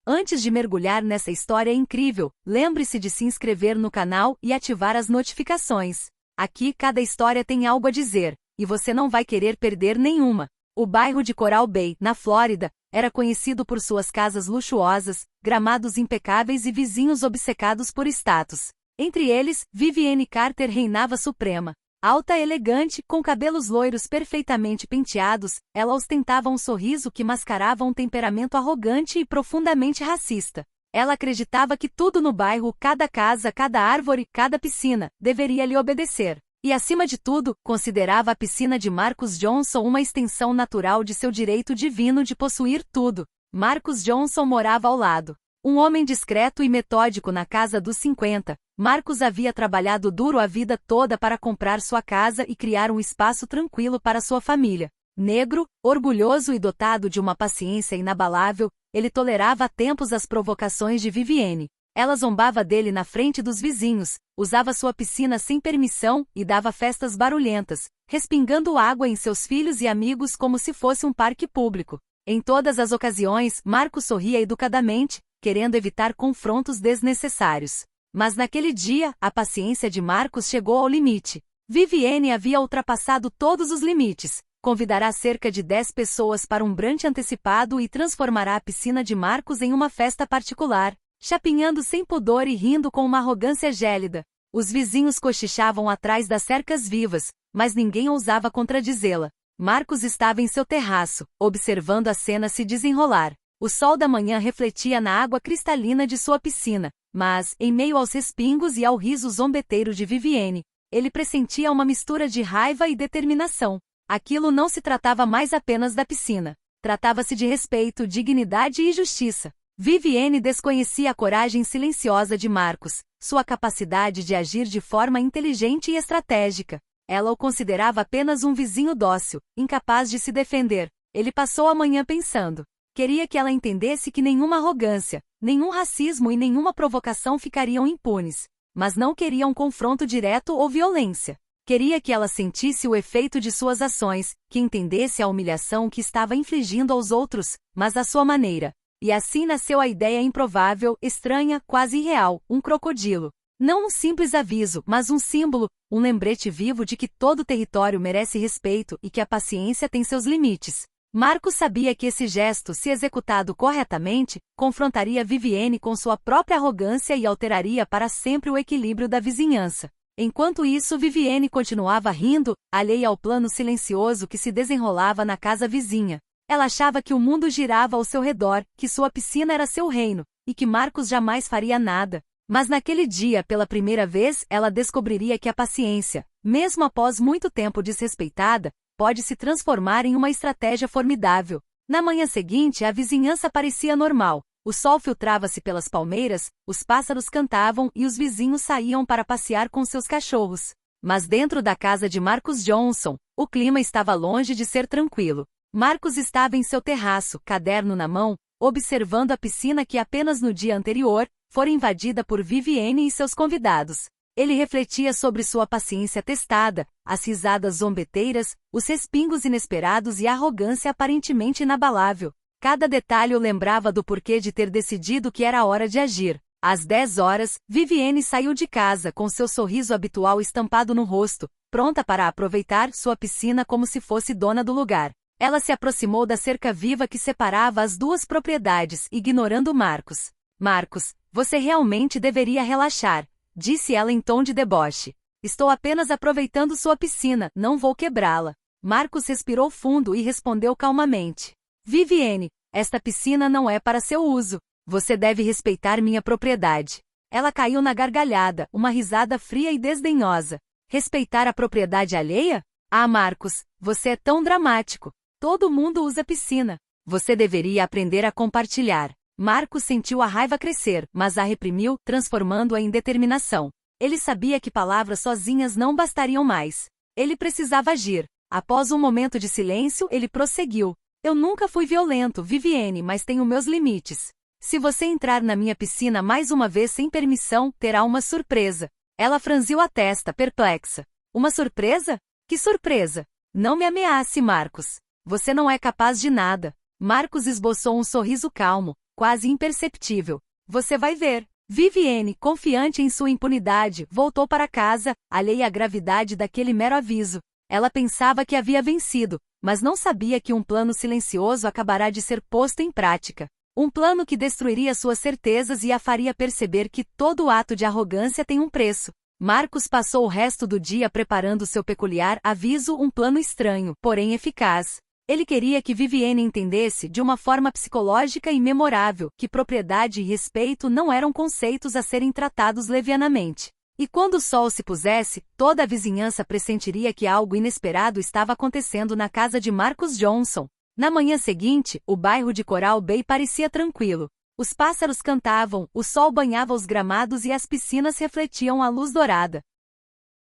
Antes de mergulhar nessa história incrível, lembre-se de se inscrever no canal e ativar as notificações. Aqui cada história tem algo a dizer, e você não vai querer perder nenhuma. O bairro de Coral Bay, na Flórida, era conhecido por suas casas luxuosas, gramados impecáveis e vizinhos obcecados por status. Entre eles, Vivienne Carter reinava suprema. Alta e elegante, com cabelos loiros perfeitamente penteados, ela ostentava um sorriso que mascarava um temperamento arrogante e profundamente racista. Ela acreditava que tudo no bairro, cada casa, cada árvore, cada piscina, deveria lhe obedecer. E, acima de tudo, considerava a piscina de Marcus Johnson uma extensão natural de seu direito divino de possuir tudo. Marcus Johnson morava ao lado. Um homem discreto e metódico na casa dos 50, Marcus havia trabalhado duro a vida toda para comprar sua casa e criar um espaço tranquilo para sua família. Negro, orgulhoso e dotado de uma paciência inabalável, ele tolerava a tempos as provocações de Vivienne. Ela zombava dele na frente dos vizinhos, usava sua piscina sem permissão e dava festas barulhentas, respingando água em seus filhos e amigos como se fosse um parque público. Em todas as ocasiões, Marcus sorria educadamente, querendo evitar confrontos desnecessários. Mas naquele dia, a paciência de Marcus chegou ao limite. Vivienne havia ultrapassado todos os limites. Convidará cerca de 10 pessoas para um brunch antecipado e transformará a piscina de Marcus em uma festa particular, chapinhando sem pudor e rindo com uma arrogância gélida. Os vizinhos cochichavam atrás das cercas vivas, mas ninguém ousava contradizê-la. Marcus estava em seu terraço, observando a cena se desenrolar. O sol da manhã refletia na água cristalina de sua piscina, mas, em meio aos respingos e ao riso zombeteiro de Vivienne, ele pressentia uma mistura de raiva e determinação. Aquilo não se tratava mais apenas da piscina. Tratava-se de respeito, dignidade e justiça. Vivienne desconhecia a coragem silenciosa de Marcus, sua capacidade de agir de forma inteligente e estratégica. Ela o considerava apenas um vizinho dócil, incapaz de se defender. Ele passou a manhã pensando. Queria que ela entendesse que nenhuma arrogância, nenhum racismo e nenhuma provocação ficariam impunes. Mas não queria um confronto direto ou violência. Queria que ela sentisse o efeito de suas ações, que entendesse a humilhação que estava infligindo aos outros, mas à sua maneira. E assim nasceu a ideia improvável, estranha, quase irreal, um crocodilo. Não um simples aviso, mas um símbolo, um lembrete vivo de que todo território merece respeito e que a paciência tem seus limites. Marcus sabia que esse gesto, se executado corretamente, confrontaria Vivienne com sua própria arrogância e alteraria para sempre o equilíbrio da vizinhança. Enquanto isso, Vivienne continuava rindo, alheia ao plano silencioso que se desenrolava na casa vizinha. Ela achava que o mundo girava ao seu redor, que sua piscina era seu reino, e que Marcus jamais faria nada. Mas naquele dia, pela primeira vez, ela descobriria que a paciência, mesmo após muito tempo desrespeitada, pode se transformar em uma estratégia formidável. Na manhã seguinte, a vizinhança parecia normal. O sol filtrava-se pelas palmeiras, os pássaros cantavam e os vizinhos saíam para passear com seus cachorros. Mas dentro da casa de Marcus Johnson, o clima estava longe de ser tranquilo. Marcus estava em seu terraço, caderno na mão, observando a piscina que apenas no dia anterior fora invadida por Vivienne e seus convidados. Ele refletia sobre sua paciência testada, as risadas zombeteiras, os respingos inesperados e a arrogância aparentemente inabalável. Cada detalhe o lembrava do porquê de ter decidido que era hora de agir. Às 10 horas, Vivienne saiu de casa com seu sorriso habitual estampado no rosto, pronta para aproveitar sua piscina como se fosse dona do lugar. Ela se aproximou da cerca viva que separava as duas propriedades, ignorando Marcus. Marcus, você realmente deveria relaxar, disse ela em tom de deboche. Estou apenas aproveitando sua piscina, não vou quebrá-la. Marcus respirou fundo e respondeu calmamente. Vivienne, esta piscina não é para seu uso. Você deve respeitar minha propriedade. Ela caiu na gargalhada, uma risada fria e desdenhosa. Respeitar a propriedade alheia? Ah, Marcus, você é tão dramático. Todo mundo usa piscina. Você deveria aprender a compartilhar. Marcus sentiu a raiva crescer, mas a reprimiu, transformando-a em determinação. Ele sabia que palavras sozinhas não bastariam mais. Ele precisava agir. Após um momento de silêncio, ele prosseguiu. Eu nunca fui violento, Vivienne, mas tenho meus limites. Se você entrar na minha piscina mais uma vez sem permissão, terá uma surpresa. Ela franziu a testa, perplexa. Uma surpresa? Que surpresa? Não me ameace, Marcus. Você não é capaz de nada. Marcus esboçou um sorriso calmo. quase imperceptível. Você vai ver. Vivienne, confiante em sua impunidade, voltou para casa, alheia à gravidade daquele mero aviso. Ela pensava que havia vencido, mas não sabia que um plano silencioso acabará de ser posto em prática. Um plano que destruiria suas certezas e a faria perceber que todo ato de arrogância tem um preço. Marcus passou o resto do dia preparando seu peculiar aviso, um plano estranho, porém eficaz. Ele queria que Vivienne entendesse de uma forma psicológica e memorável que propriedade e respeito não eram conceitos a serem tratados levianamente. E quando o sol se pusesse, toda a vizinhança pressentiria que algo inesperado estava acontecendo na casa de Marcus Johnson. Na manhã seguinte, o bairro de Coral Bay parecia tranquilo. Os pássaros cantavam, o sol banhava os gramados e as piscinas refletiam a luz dourada.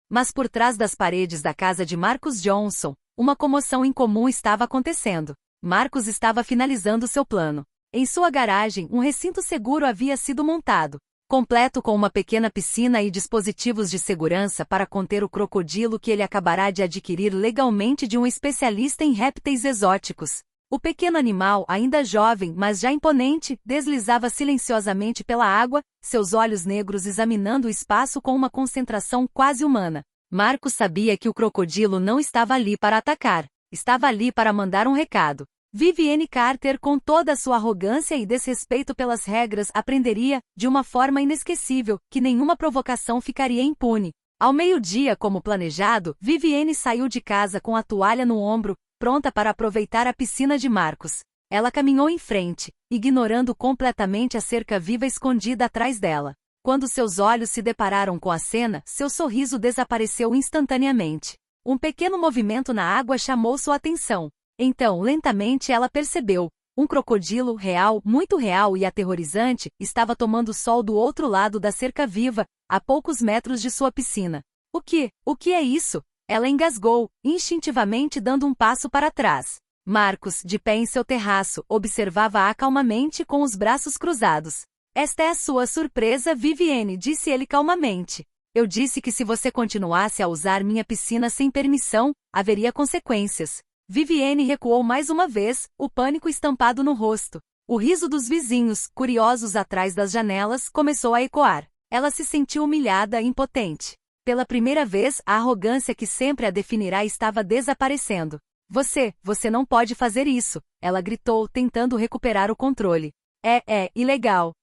Mas por trás das paredes da casa de Marcus Johnson, uma comoção incomum estava acontecendo. Marcus estava finalizando seu plano. Em sua garagem, um recinto seguro havia sido montado, completo com uma pequena piscina e dispositivos de segurança para conter o crocodilo que ele acabará de adquirir legalmente de um especialista em répteis exóticos. O pequeno animal, ainda jovem, mas já imponente, deslizava silenciosamente pela água, seus olhos negros examinando o espaço com uma concentração quase humana. Marcus sabia que o crocodilo não estava ali para atacar, estava ali para mandar um recado. Vivienne Carter, com toda a sua arrogância e desrespeito pelas regras, aprenderia, de uma forma inesquecível, que nenhuma provocação ficaria impune. Ao meio-dia, como planejado, Vivienne saiu de casa com a toalha no ombro, pronta para aproveitar a piscina de Marcus. Ela caminhou em frente, ignorando completamente a cerca viva escondida atrás dela. Quando seus olhos se depararam com a cena, seu sorriso desapareceu instantaneamente. Um pequeno movimento na água chamou sua atenção. Então, lentamente ela percebeu. Um crocodilo real, muito real e aterrorizante, estava tomando sol do outro lado da cerca viva, a poucos metros de sua piscina. O que é isso? Ela engasgou, instintivamente dando um passo para trás. Marcus, de pé em seu terraço, observava-a calmamente com os braços cruzados. Esta é a sua surpresa, Vivienne, disse ele calmamente. Eu disse que se você continuasse a usar minha piscina sem permissão, haveria consequências. Vivienne recuou mais uma vez, o pânico estampado no rosto. O riso dos vizinhos, curiosos atrás das janelas, começou a ecoar. Ela se sentiu humilhada e impotente. Pela primeira vez, a arrogância que sempre a definirá estava desaparecendo. Você não pode fazer isso, ela gritou, tentando recuperar o controle. É ilegal.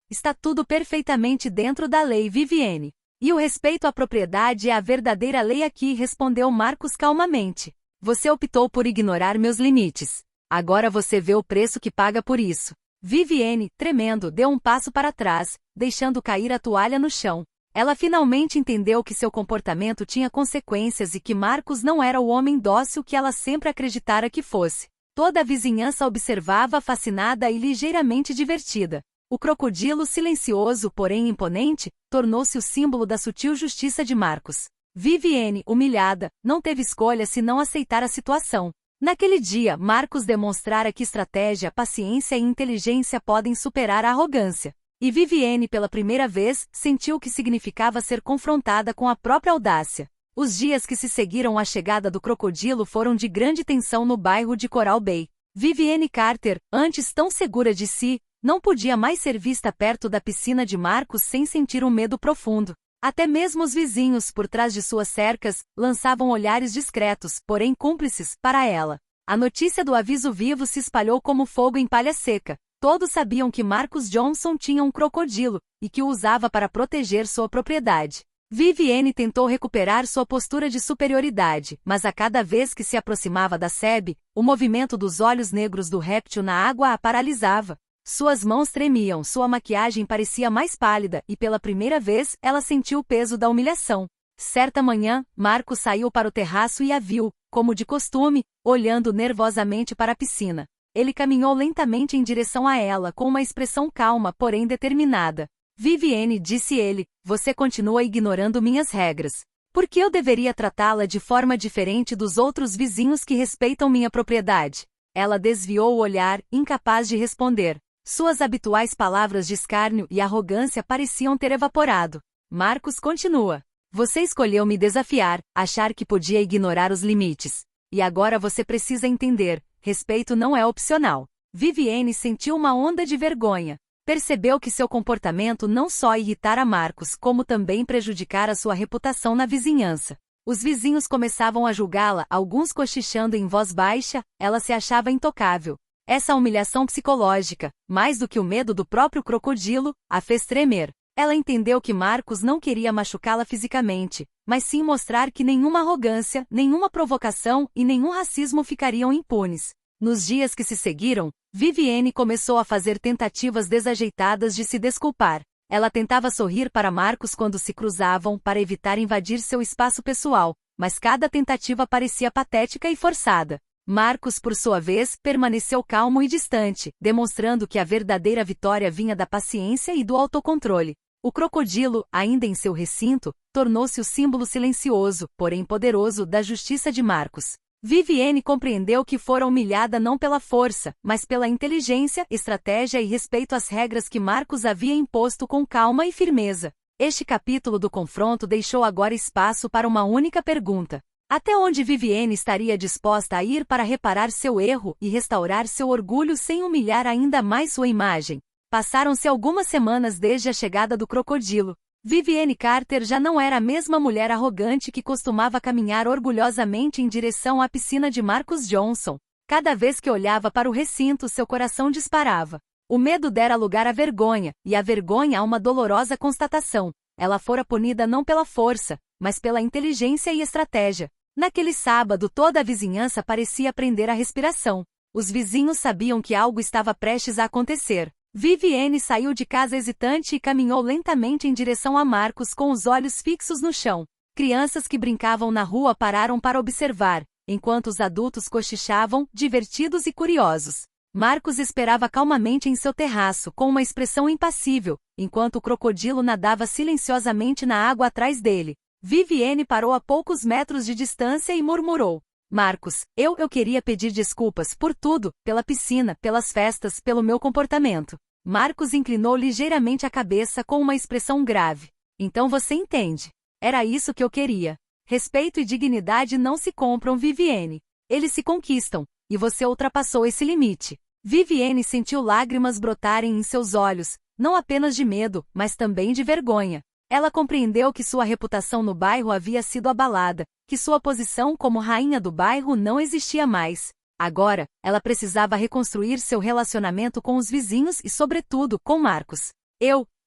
Está tudo perfeitamente dentro da lei, Vivienne. E o respeito à propriedade é a verdadeira lei aqui, respondeu Marcus calmamente. Você optou por ignorar meus limites. Agora você vê o preço que paga por isso. Vivienne, tremendo, deu um passo para trás, deixando cair a toalha no chão. Ela finalmente entendeu que seu comportamento tinha consequências e que Marcus não era o homem dócil que ela sempre acreditara que fosse. Toda a vizinhança observava, fascinada e ligeiramente divertida. O crocodilo, silencioso, porém imponente, tornou-se o símbolo da sutil justiça de Marcus. Vivienne, humilhada, não teve escolha senão aceitar a situação. Naquele dia, Marcus demonstrara que estratégia, paciência e inteligência podem superar a arrogância. E Vivienne, pela primeira vez, sentiu o que significava ser confrontada com a própria audácia. Os dias que se seguiram à chegada do crocodilo foram de grande tensão no bairro de Coral Bay. Vivienne Carter, antes tão segura de si, não podia mais ser vista perto da piscina de Marcus sem sentir um medo profundo. Até mesmo os vizinhos, por trás de suas cercas, lançavam olhares discretos, porém cúmplices, para ela. A notícia do aviso vivo se espalhou como fogo em palha seca. Todos sabiam que Marcus Johnson tinha um crocodilo, e que o usava para proteger sua propriedade. Vivienne tentou recuperar sua postura de superioridade, mas a cada vez que se aproximava da Seb, o movimento dos olhos negros do réptil na água a paralisava. Suas mãos tremiam, sua maquiagem parecia mais pálida e pela primeira vez ela sentiu o peso da humilhação. Certa manhã, Marcus saiu para o terraço e a viu, como de costume, olhando nervosamente para a piscina. Ele caminhou lentamente em direção a ela com uma expressão calma, porém determinada. Vivienne, disse ele, você continua ignorando minhas regras. Por que eu deveria tratá-la de forma diferente dos outros vizinhos que respeitam minha propriedade? Ela desviou o olhar, incapaz de responder. Suas habituais palavras de escárnio e arrogância pareciam ter evaporado. Marcus continua. Você escolheu me desafiar, achar que podia ignorar os limites. E agora você precisa entender, respeito não é opcional. Viviane sentiu uma onda de vergonha. Percebeu que seu comportamento não só irritara Marcos, como também prejudicara sua reputação na vizinhança. Os vizinhos começavam a julgá-la, alguns cochichando em voz baixa, ela se achava intocável. Essa humilhação psicológica, mais do que o medo do próprio crocodilo, a fez tremer. Ela entendeu que Marcos não queria machucá-la fisicamente, mas sim mostrar que nenhuma arrogância, nenhuma provocação e nenhum racismo ficariam impunes. Nos dias que se seguiram, Viviane começou a fazer tentativas desajeitadas de se desculpar. Ela tentava sorrir para Marcos quando se cruzavam para evitar invadir seu espaço pessoal, mas cada tentativa parecia patética e forçada. Marcos, por sua vez, permaneceu calmo e distante, demonstrando que a verdadeira vitória vinha da paciência e do autocontrole. O crocodilo, ainda em seu recinto, tornou-se o símbolo silencioso, porém poderoso, da justiça de Marcos. Viviane compreendeu que fora humilhada não pela força, mas pela inteligência, estratégia e respeito às regras que Marcos havia imposto com calma e firmeza. Este capítulo do confronto deixou agora espaço para uma única pergunta. Até onde Viviane estaria disposta a ir para reparar seu erro e restaurar seu orgulho sem humilhar ainda mais sua imagem? Passaram-se algumas semanas desde a chegada do crocodilo. Viviane Carter já não era a mesma mulher arrogante que costumava caminhar orgulhosamente em direção à piscina de Marcos Johnson. Cada vez que olhava para o recinto, seu coração disparava. O medo dera lugar à vergonha, e a vergonha a uma dolorosa constatação. Ela fora punida não pela força, mas pela inteligência e estratégia. Naquele sábado, toda a vizinhança parecia prender a respiração. Os vizinhos sabiam que algo estava prestes a acontecer. Viviane saiu de casa hesitante e caminhou lentamente em direção a Marcos com os olhos fixos no chão. Crianças que brincavam na rua pararam para observar, enquanto os adultos cochichavam, divertidos e curiosos. Marcos esperava calmamente em seu terraço, com uma expressão impassível, enquanto o crocodilo nadava silenciosamente na água atrás dele. Viviane parou a poucos metros de distância e murmurou: Marcos, eu queria pedir desculpas por tudo, pela piscina, pelas festas, pelo meu comportamento. Marcos inclinou ligeiramente a cabeça com uma expressão grave. Então você entende. Era isso que eu queria. Respeito e dignidade não se compram, Viviane. Eles se conquistam, e você ultrapassou esse limite. Viviane sentiu lágrimas brotarem em seus olhos, não apenas de medo, mas também de vergonha. Ela compreendeu que sua reputação no bairro havia sido abalada, que sua posição como rainha do bairro não existia mais. Agora, ela precisava reconstruir seu relacionamento com os vizinhos e, sobretudo, com Marcos.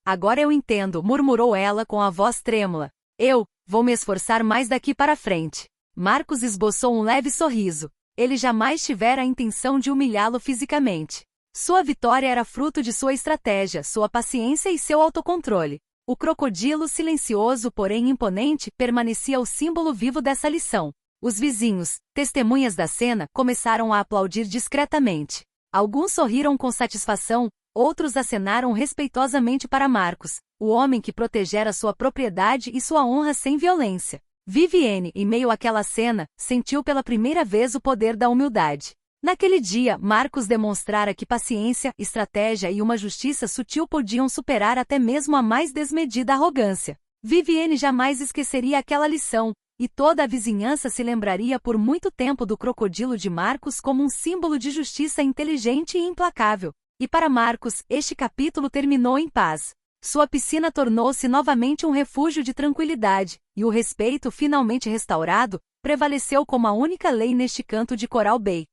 Agora eu entendo, murmurou ela com a voz trêmula. Vou me esforçar mais daqui para frente. Marcos esboçou um leve sorriso. Ele jamais tivera a intenção de humilhá-lo fisicamente. Sua vitória era fruto de sua estratégia, sua paciência e seu autocontrole. O crocodilo, silencioso porém imponente, permanecia o símbolo vivo dessa lição. Os vizinhos, testemunhas da cena, começaram a aplaudir discretamente. Alguns sorriram com satisfação, outros acenaram respeitosamente para Marcos, o homem que protegera sua propriedade e sua honra sem violência. Viviane, em meio àquela cena, sentiu pela primeira vez o poder da humildade. Naquele dia, Marcos demonstrara que paciência, estratégia e uma justiça sutil podiam superar até mesmo a mais desmedida arrogância. Viviane jamais esqueceria aquela lição, e toda a vizinhança se lembraria por muito tempo do crocodilo de Marcos como um símbolo de justiça inteligente e implacável. E para Marcos, este capítulo terminou em paz. Sua piscina tornou-se novamente um refúgio de tranquilidade, e o respeito finalmente restaurado, prevaleceu como a única lei neste canto de Coral Bay.